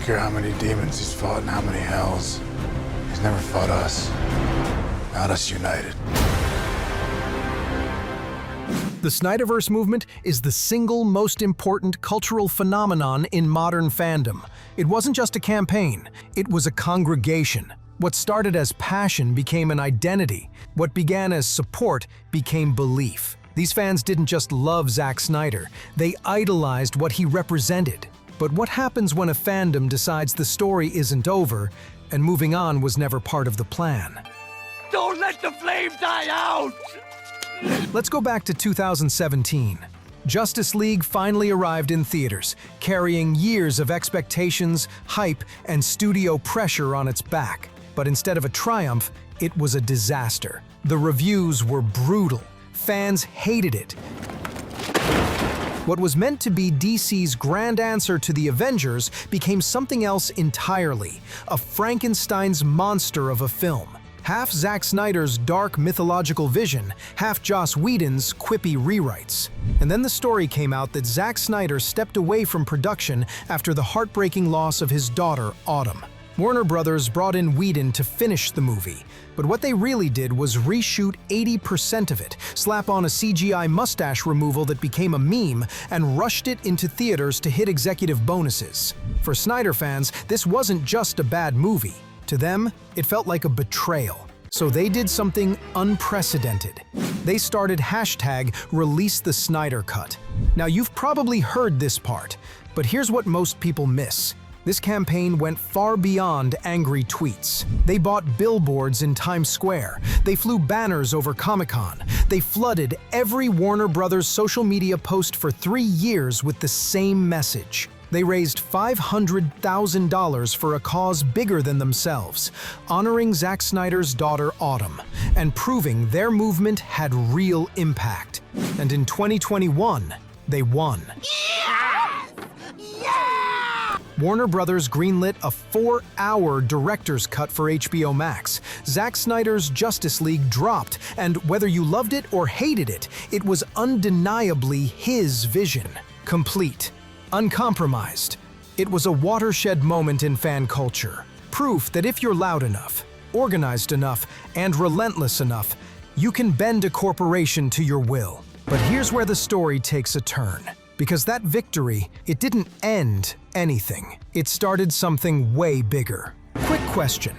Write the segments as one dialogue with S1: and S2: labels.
S1: care how many demons he's fought and how many hells. He's never fought us. Not us united.
S2: The SnyderVerse movement is the single most important cultural phenomenon in modern fandom. It wasn't just a campaign, it was a congregation. What started as passion became an identity. What began as support became belief. These fans didn't just love Zack Snyder, they idolized what he represented. But what happens when a fandom decides the story isn't over and moving on was never part of the plan?
S3: Don't let the flame die out!
S2: Let's go back to 2017. Justice League finally arrived in theaters, carrying years of expectations, hype, and studio pressure on its back. But instead of a triumph, it was a disaster. The reviews were brutal. Fans hated it. What was meant to be DC's grand answer to the Avengers became something else entirely, a Frankenstein's monster of a film. Half Zack Snyder's dark mythological vision, half Joss Whedon's quippy rewrites. And then the story came out that Zack Snyder stepped away from production after the heartbreaking loss of his daughter, Autumn. Warner Brothers brought in Whedon to finish the movie, but what they really did was reshoot 80% of it, slap on a CGI mustache removal that became a meme, and rushed it into theaters to hit executive bonuses. For Snyder fans, this wasn't just a bad movie. To them, it felt like a betrayal. So they did something unprecedented. They started #ReleaseTheSnyderCut. Now you've probably heard this part, but here's what most people miss. This campaign went far beyond angry tweets. They bought billboards in Times Square. They flew banners over Comic-Con. They flooded every Warner Brothers social media post for 3 years with the same message. They raised $500,000 for a cause bigger than themselves, honoring Zack Snyder's daughter Autumn, and proving their movement had real impact. And in 2021, they won. Warner Brothers greenlit a 4-hour director's cut for HBO Max. Zack Snyder's Justice League dropped, and whether you loved it or hated it, it was undeniably his vision. Complete. Uncompromised. It was a watershed moment in fan culture. Proof that if you're loud enough, organized enough, and relentless enough, you can bend a corporation to your will. But here's where the story takes a turn. Because that victory, it didn't end anything. It started something way bigger. Quick question.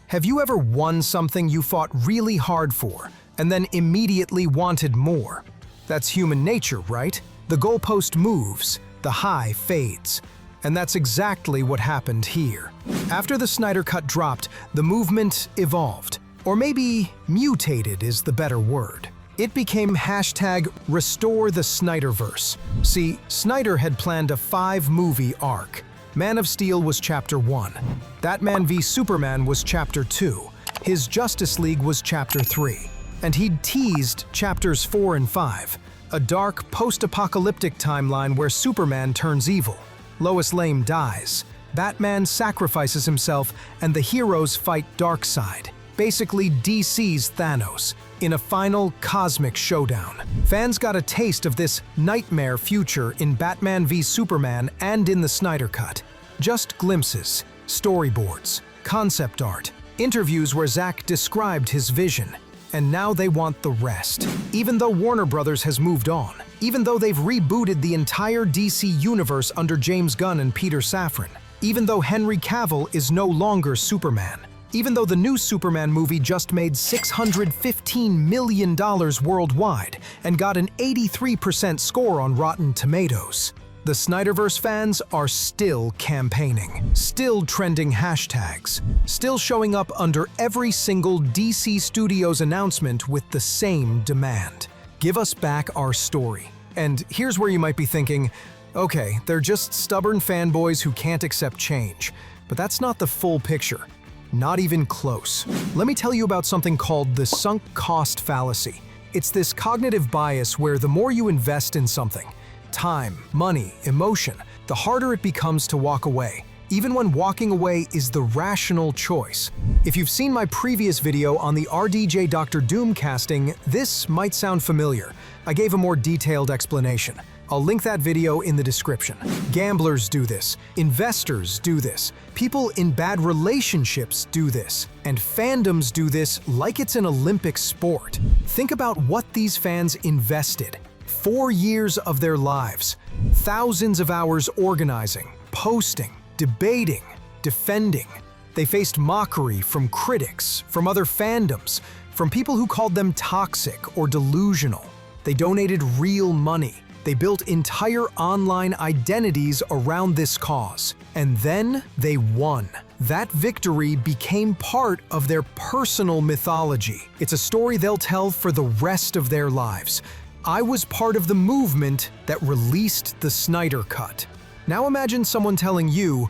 S2: Have you ever won something you fought really hard for, and then immediately wanted more? That's human nature, right? The goalpost moves. The high fades. And that's exactly what happened here. After the Snyder Cut dropped, the movement evolved. Or maybe mutated is the better word. It became #RestoreTheSnyderVerse. See, Snyder had planned a 5-movie arc. Man of Steel was Chapter 1. Batman v Superman was Chapter 2. His Justice League was Chapter 3. And he'd teased Chapters 4 and 5. A dark, post-apocalyptic timeline where Superman turns evil, Lois Lane dies, Batman sacrifices himself, and the heroes fight Darkseid. Basically DC's Thanos, in a final cosmic showdown. Fans got a taste of this nightmare future in Batman v Superman and in the Snyder Cut. Just glimpses, storyboards, concept art, interviews where Zack described his vision. And now they want the rest. Even though Warner Brothers has moved on, even though they've rebooted the entire DC universe under James Gunn and Peter Safran, even though Henry Cavill is no longer Superman, even though the new Superman movie just made $615 million worldwide and got an 83% score on Rotten Tomatoes, the SnyderVerse fans are still campaigning, still trending hashtags, still showing up under every single DC Studios announcement with the same demand. Give us back our story. And here's where you might be thinking, okay, they're just stubborn fanboys who can't accept change. But that's not the full picture. Not even close. Let me tell you about something called the sunk cost fallacy. It's this cognitive bias where the more you invest in something, time, money, emotion, the harder it becomes to walk away, even when walking away is the rational choice. If you've seen my previous video on the RDJ Dr. Doom casting, this might sound familiar. I gave a more detailed explanation. I'll link that video in the description. Gamblers do this, investors do this, people in bad relationships do this, and fandoms do this like it's an Olympic sport. Think about what these fans invested. 4 years of their lives, thousands of hours organizing, posting, debating, defending. They faced mockery from critics, from other fandoms, from people who called them toxic or delusional. They donated real money. They built entire online identities around this cause. And then they won. That victory became part of their personal mythology. It's a story they'll tell for the rest of their lives. I was part of the movement that released the Snyder Cut. Now imagine someone telling you,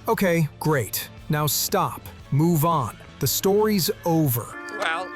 S2: okay, great, now stop, move on. The story's over.
S4: Well,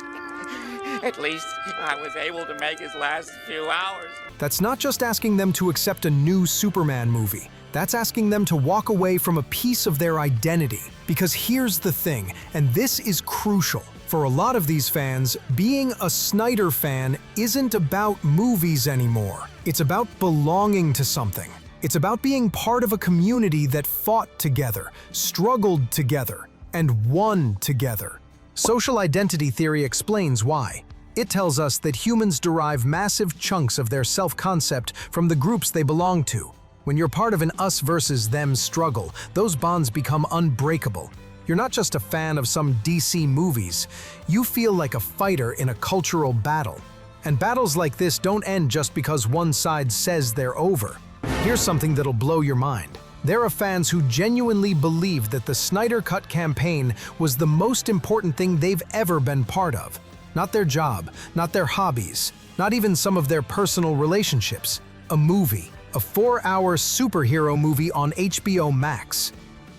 S4: at least I was able to make his last few hours.
S2: That's not just asking them to accept a new Superman movie. That's asking them to walk away from a piece of their identity. Because here's the thing, and this is crucial. For a lot of these fans, being a Snyder fan isn't about movies anymore. It's about belonging to something. It's about being part of a community that fought together, struggled together, and won together. Social identity theory explains why. It tells us that humans derive massive chunks of their self-concept from the groups they belong to. When you're part of an us versus them struggle, those bonds become unbreakable. You're not just a fan of some DC movies. You feel like a fighter in a cultural battle. And battles like this don't end just because one side says they're over. Here's something that'll blow your mind. There are fans who genuinely believe that the Snyder Cut campaign was the most important thing they've ever been part of. Not their job, not their hobbies, not even some of their personal relationships. A movie, a 4-hour superhero movie on HBO Max.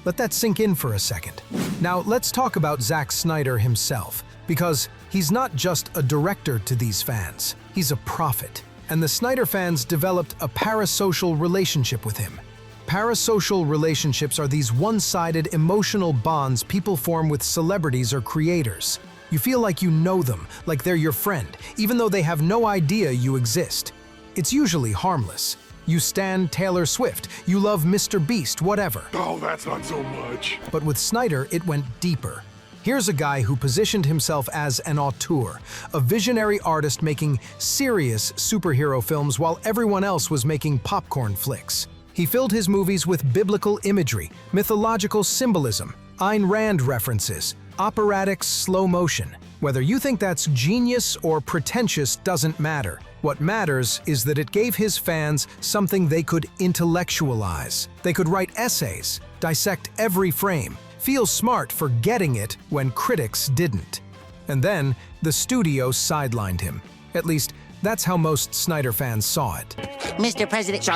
S2: Let that sink in for a second. Now let's talk about Zack Snyder himself, because he's not just a director to these fans, he's a prophet. And the Snyder fans developed a parasocial relationship with him. Parasocial relationships are these one-sided emotional bonds people form with celebrities or creators. You feel like you know them, like they're your friend, even though they have no idea you exist. It's usually harmless. You stan Taylor Swift, you love Mr. Beast, whatever.
S1: Oh, that's not so much.
S2: But with Snyder, it went deeper. Here's a guy who positioned himself as an auteur, a visionary artist making serious superhero films while everyone else was making popcorn flicks. He filled his movies with biblical imagery, mythological symbolism, Ayn Rand references, operatic slow motion. Whether you think that's genius or pretentious doesn't matter. What matters is that it gave his fans something they could intellectualize. They could write essays, dissect every frame, feel smart for getting it when critics didn't. And then, the studio sidelined him. At least, that's how most Snyder fans saw it.
S5: Mr. President,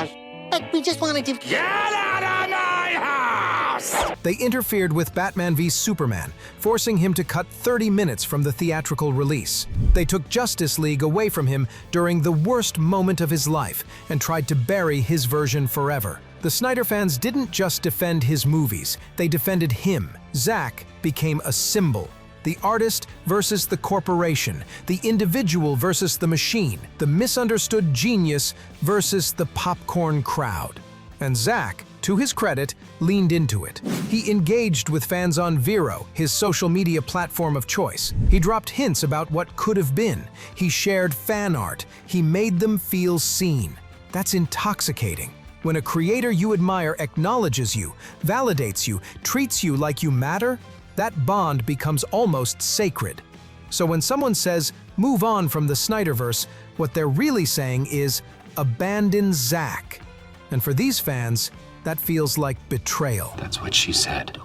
S5: we just wanted to...
S3: Get out of my house!
S2: They interfered with Batman v Superman, forcing him to cut 30 minutes from the theatrical release. They took Justice League away from him during the worst moment of his life and tried to bury his version forever. The Snyder fans didn't just defend his movies, they defended him. Zack became a symbol. The artist versus the corporation, the individual versus the machine, the misunderstood genius versus the popcorn crowd. And Zack, to his credit, leaned into it. He engaged with fans on Vero, his social media platform of choice. He dropped hints about what could have been. He shared fan art. He made them feel seen. That's intoxicating. When a creator you admire acknowledges you, validates you, treats you like you matter, that bond becomes almost sacred. So when someone says, move on from the SnyderVerse, what they're really saying is, abandon Zack. And for these fans, that feels like betrayal.
S6: That's what she said.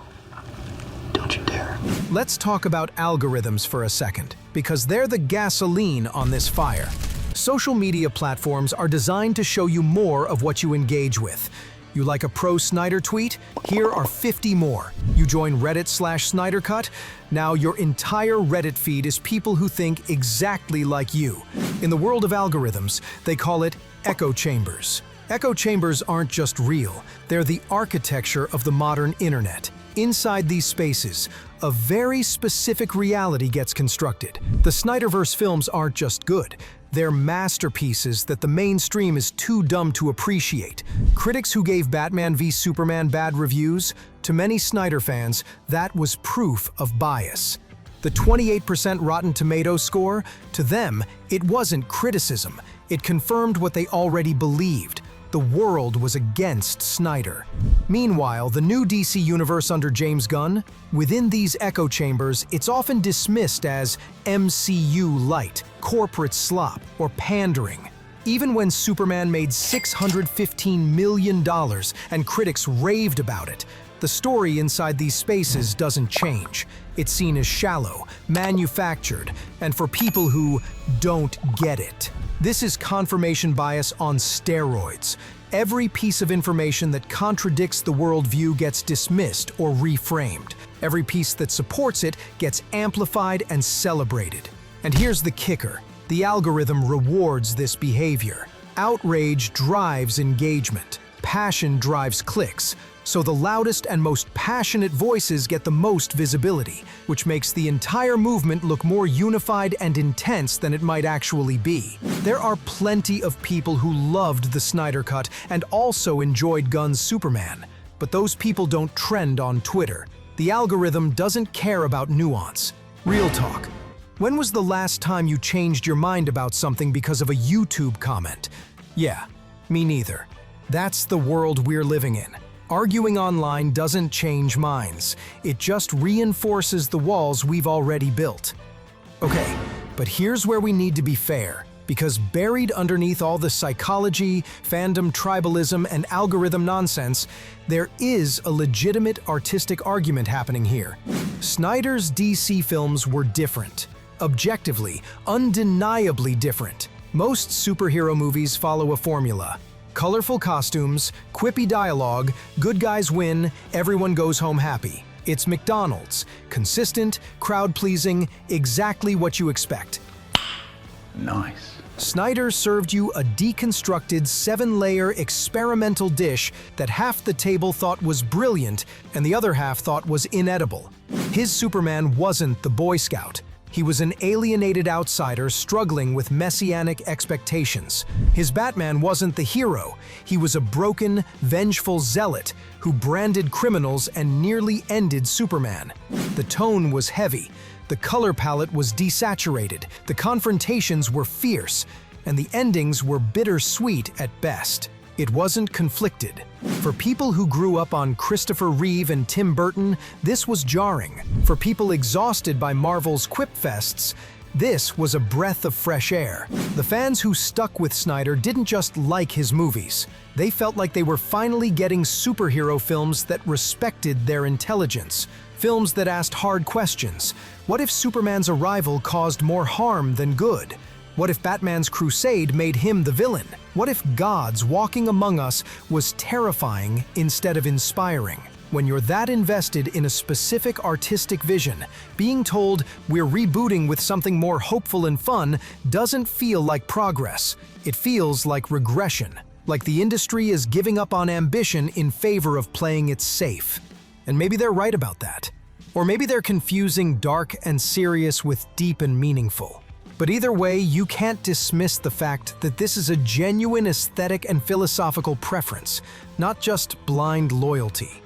S6: Don't you dare.
S2: Let's talk about algorithms for a second, because they're the gasoline on this fire. Social media platforms are designed to show you more of what you engage with. You like a pro-Snyder tweet? Here are 50 more. You join Reddit/Snyder Cut? Now your entire Reddit feed is people who think exactly like you. In the world of algorithms, they call it echo chambers. Echo chambers aren't just real, they're the architecture of the modern internet. Inside these spaces, a very specific reality gets constructed. The SnyderVerse films aren't just good, They're masterpieces that the mainstream is too dumb to appreciate. Critics who gave Batman v Superman bad reviews, to many Snyder fans, that was proof of bias. The 28% Rotten Tomatoes score, to them, it wasn't criticism. It confirmed what they already believed. The world was against Snyder. Meanwhile, the new DC universe under James Gunn, within these echo chambers, it's often dismissed as MCU light, corporate slop, or pandering. Even when Superman made $615 million and critics raved about it, the story inside these spaces doesn't change. It's seen as shallow, manufactured, and for people who don't get it. This is confirmation bias on steroids. Every piece of information that contradicts the worldview gets dismissed or reframed. Every piece that supports it gets amplified and celebrated. And here's the kicker. The algorithm rewards this behavior. Outrage drives engagement. Passion drives clicks. So the loudest and most passionate voices get the most visibility, which makes the entire movement look more unified and intense than it might actually be. There are plenty of people who loved the Snyder Cut and also enjoyed Gunn's Superman, but those people don't trend on Twitter. The algorithm doesn't care about nuance. Real talk. When was the last time you changed your mind about something because of a YouTube comment? Yeah, me neither. That's the world we're living in. Arguing online doesn't change minds. It just reinforces the walls we've already built. Okay, but here's where we need to be fair, because buried underneath all the psychology, fandom, tribalism, and algorithm nonsense, there is a legitimate artistic argument happening here. Snyder's DC films were different. Objectively, undeniably different. Most superhero movies follow a formula. Colorful costumes, quippy dialogue, good guys win, everyone goes home happy. It's McDonald's. Consistent, crowd-pleasing, exactly what you expect.
S1: Nice.
S2: Snyder served you a deconstructed 7-layer experimental dish that half the table thought was brilliant and the other half thought was inedible. His Superman wasn't the Boy Scout. He was an alienated outsider struggling with messianic expectations. His Batman wasn't the hero. He was a broken, vengeful zealot who branded criminals and nearly ended Superman. The tone was heavy. The color palette was desaturated. The confrontations were fierce, and the endings were bittersweet at best. It wasn't conflicted. For people who grew up on Christopher Reeve and Tim Burton, this was jarring. For people exhausted by Marvel's quip fests, this was a breath of fresh air. The fans who stuck with Snyder didn't just like his movies. They felt like they were finally getting superhero films that respected their intelligence. Films that asked hard questions. What if Superman's arrival caused more harm than good? What if Batman's crusade made him the villain? What if God's walking among us was terrifying instead of inspiring? When you're that invested in a specific artistic vision, being told we're rebooting with something more hopeful and fun doesn't feel like progress. It feels like regression, like the industry is giving up on ambition in favor of playing it safe. And maybe they're right about that. Or maybe they're confusing dark and serious with deep and meaningful. But either way, you can't dismiss the fact that this is a genuine aesthetic and philosophical preference, not just blind loyalty.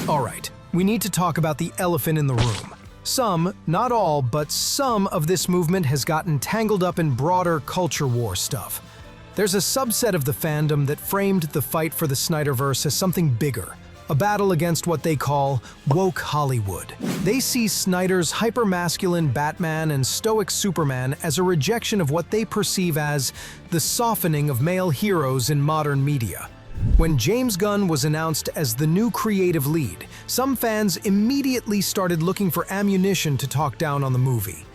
S2: Alright, we need to talk about the elephant in the room. Some, not all, but some of this movement has gotten tangled up in broader culture war stuff. There's a subset of the fandom that framed the fight for the SnyderVerse as something bigger. A battle against what they call woke Hollywood. They see Snyder's hypermasculine Batman and stoic Superman as a rejection of what they perceive as the softening of male heroes in modern media. When James Gunn was announced as the new creative lead, some fans immediately started looking for ammunition to talk down on the movie.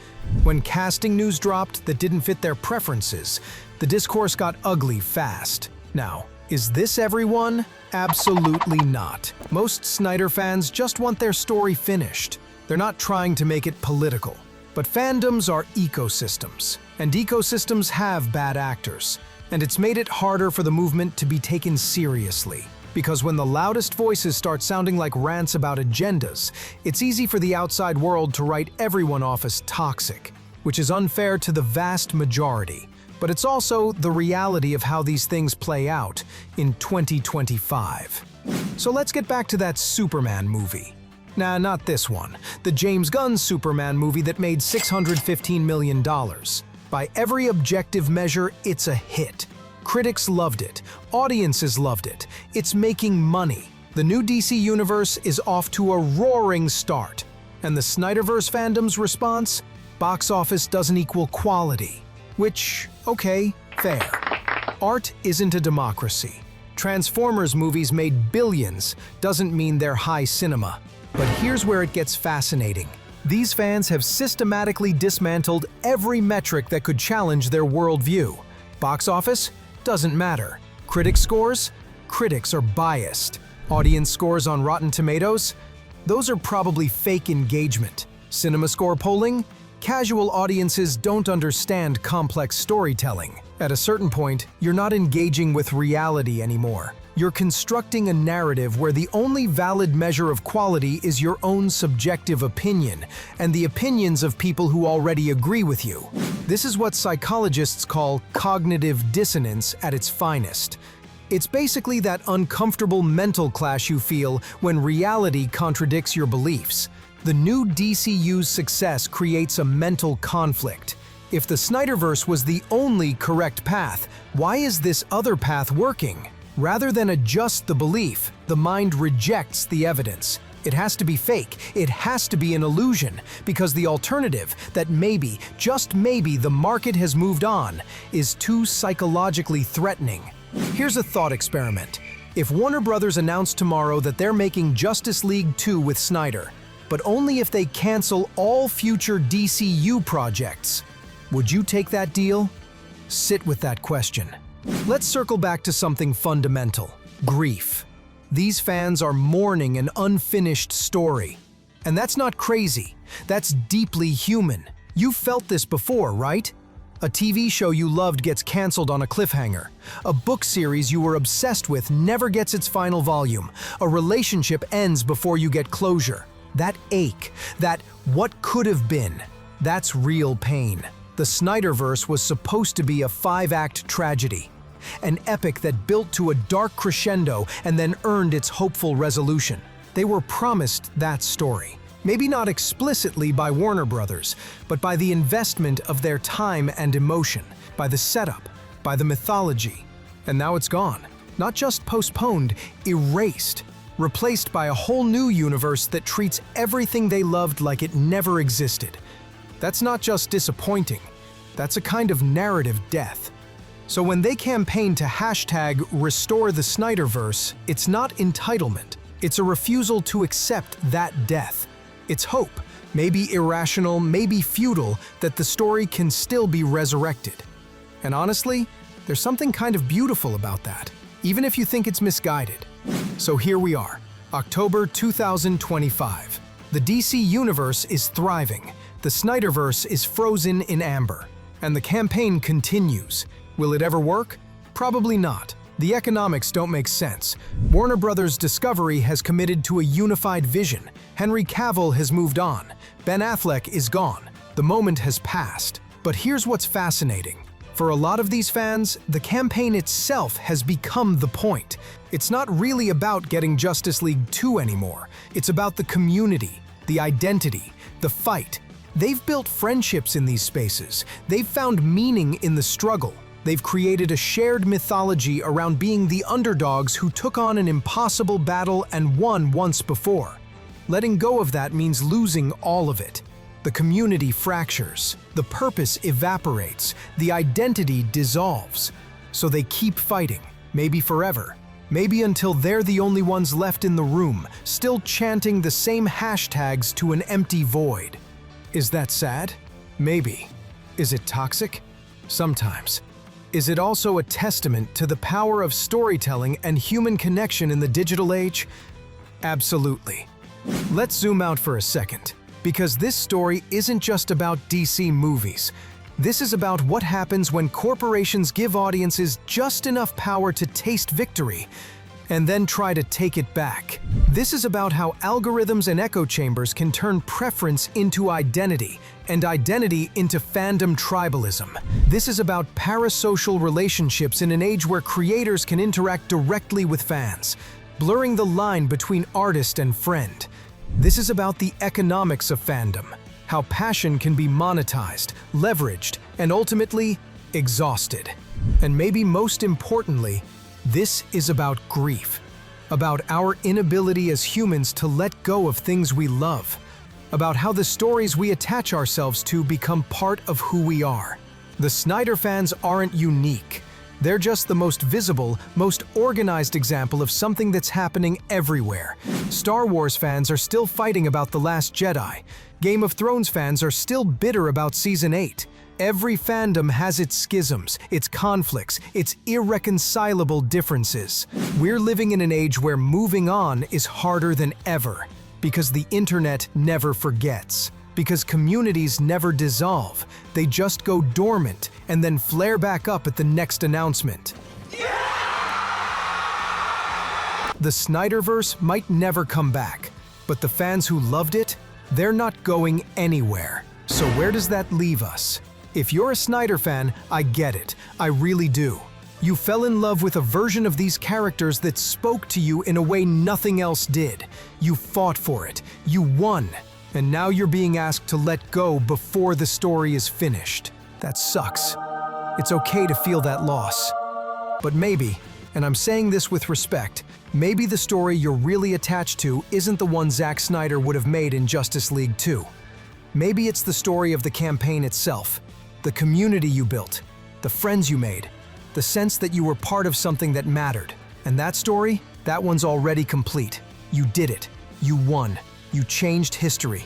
S2: When casting news dropped that didn't fit their preferences, the discourse got ugly fast. Now, is this everyone? Absolutely not. Most Snyder fans just want their story finished. They're not trying to make it political. But fandoms are ecosystems, and ecosystems have bad actors. And it's made it harder for the movement to be taken seriously. Because when the loudest voices start sounding like rants about agendas, it's easy for the outside world to write everyone off as toxic, which is unfair to the vast majority. but it's also the reality of how these things play out in 2025. So let's get back to that Superman movie. Nah, not this one. The James Gunn Superman movie that made $615 million. By every objective measure, it's a hit. Critics loved it. Audiences loved it. It's making money. The new DC universe is off to a roaring start. And the SnyderVerse fandom's response? Box office doesn't equal quality. Which, okay, fair. Art isn't a democracy. Transformers movies made billions doesn't mean they're high cinema. But here's where it gets fascinating. These fans have systematically dismantled every metric that could challenge their worldview. Box office? Doesn't matter. Critic scores? Critics are biased. Audience scores on Rotten Tomatoes? Those are probably fake engagement. Cinema score polling? Casual audiences don't understand complex storytelling. At a certain point, you're not engaging with reality anymore. You're constructing a narrative where the only valid measure of quality is your own subjective opinion, and the opinions of people who already agree with you. This is what psychologists call cognitive dissonance at its finest. It's basically that uncomfortable mental clash you feel when reality contradicts your beliefs. The new DCU's success creates a mental conflict. If the SnyderVerse was the only correct path, why is this other path working? Rather than adjust the belief, the mind rejects the evidence. It has to be fake. It has to be an illusion, because the alternative, that maybe, just maybe, the market has moved on, is too psychologically threatening. Here's a thought experiment. If Warner Brothers announced tomorrow that they're making Justice League 2 with Snyder, but only if they cancel all future DCU projects, would you take that deal? Sit with that question. Let's circle back to something fundamental: grief. These fans are mourning an unfinished story. And that's not crazy. That's deeply human. You've felt this before, right? A TV show you loved gets canceled on a cliffhanger. A book series you were obsessed with never gets its final volume. A relationship ends before you get closure. That ache, that what could have been, that's real pain. The SnyderVerse was supposed to be a 5-act tragedy, an epic that built to a dark crescendo and then earned its hopeful resolution. They were promised that story. Maybe not explicitly by Warner Brothers, but by the investment of their time and emotion, by the setup, by the mythology. And now it's gone. Not just postponed, erased. Replaced by a whole new universe that treats everything they loved like it never existed. That's not just disappointing, that's a kind of narrative death. So when they campaign to hashtag restore the SnyderVerse, it's not entitlement, it's a refusal to accept that death. It's hope, maybe irrational, maybe futile, that the story can still be resurrected. And honestly, there's something kind of beautiful about that, even if you think it's misguided. So here we are, October 2025. The DC universe is thriving, the SnyderVerse is frozen in amber, and the campaign continues. Will it ever work? Probably not. The economics don't make sense. Warner Brothers Discovery has committed to a unified vision. Henry Cavill has moved on. Ben Affleck is gone. The moment has passed. But here's what's fascinating. For a lot of these fans, the campaign itself has become the point. It's not really about getting Justice League 2 anymore. It's about the community, the identity, the fight. They've built friendships in these spaces. They've found meaning in the struggle. They've created a shared mythology around being the underdogs who took on an impossible battle and won once before. Letting go of that means losing all of it. The community fractures, the purpose evaporates, the identity dissolves. So they keep fighting, maybe forever, maybe until they're the only ones left in the room, still chanting the same hashtags to an empty void. Is that sad? Maybe. Is it toxic? Sometimes. Is it also a testament to the power of storytelling and human connection in the digital age? Absolutely. Let's zoom out for a second, because this story isn't just about DC movies. This is about what happens when corporations give audiences just enough power to taste victory, and then try to take it back. This is about how algorithms and echo chambers can turn preference into identity, and identity into fandom tribalism. This is about parasocial relationships in an age where creators can interact directly with fans, blurring the line between artist and friend. This is about the economics of fandom, how passion can be monetized, leveraged, and ultimately exhausted. And maybe most importantly, this is about grief, about our inability as humans to let go of things we love, about how the stories we attach ourselves to become part of who we are. The Snyder fans aren't unique. They're just the most visible, most organized example of something that's happening everywhere. Star Wars fans are still fighting about The Last Jedi. Game of Thrones fans are still bitter about Season 8. Every fandom has its schisms, its conflicts, its irreconcilable differences. We're living in an age where moving on is harder than ever, because the internet never forgets, because communities never dissolve. They just go dormant and then flare back up at the next announcement. The SnyderVerse might never come back, but the fans who loved it, they're not going anywhere. So where does that leave us? If you're a Snyder fan, I get it. I really do. You fell in love with a version of these characters that spoke to you in a way nothing else did. You fought for it. You won. And now you're being asked to let go before the story is finished. That sucks. It's okay to feel that loss. But maybe, and I'm saying this with respect, maybe the story you're really attached to isn't the one Zack Snyder would have made in Justice League 2. Maybe it's the story of the campaign itself. The community you built, the friends you made, the sense that you were part of something that mattered. And that story, that one's already complete. You did it. You won. You changed history.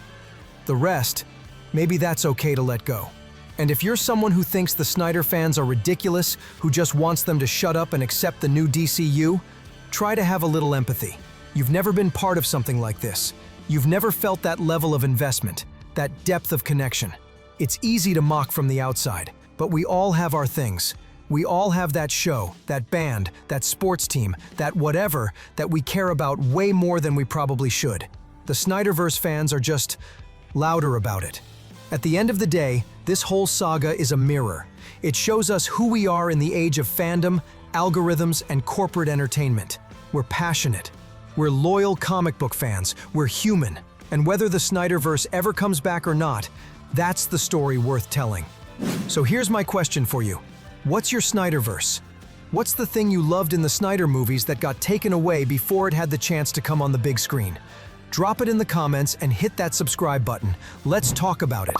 S2: The rest, maybe that's okay to let go. And if you're someone who thinks the Snyder fans are ridiculous, who just wants them to shut up and accept the new DCU, try to have a little empathy. You've never been part of something like this. You've never felt that level of investment, that depth of connection. It's easy to mock from the outside, but we all have our things. We all have that show, that band, that sports team, that whatever that we care about way more than we probably should. The SnyderVerse fans are just louder about it. At the end of the day, this whole saga is a mirror. It shows us who we are in the age of fandom, algorithms, and corporate entertainment. We're passionate. We're loyal comic book fans. We're human. And whether the SnyderVerse ever comes back or not, that's the story worth telling. So here's my question for you. What's your SnyderVerse? What's the thing you loved in the Snyder movies that got taken away before it had the chance to come on the big screen? Drop it in the comments and hit that subscribe button. Let's talk about it.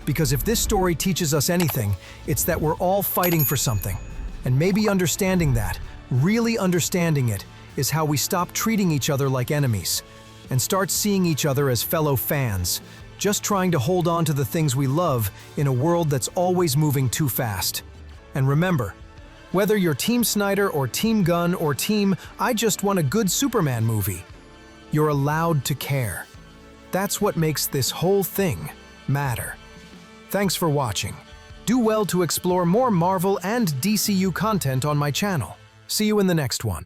S2: Because if this story teaches us anything, it's that we're all fighting for something. And maybe understanding that, really understanding it, is how we stop treating each other like enemies and start seeing each other as fellow fans, just trying to hold on to the things we love in a world that's always moving too fast. And remember, whether you're Team Snyder or Team Gunn or Team I just want a good Superman movie, you're allowed to care. That's what makes this whole thing matter. Thanks for watching. Do well to explore more Marvel and DCU content on my channel. See you in the next one.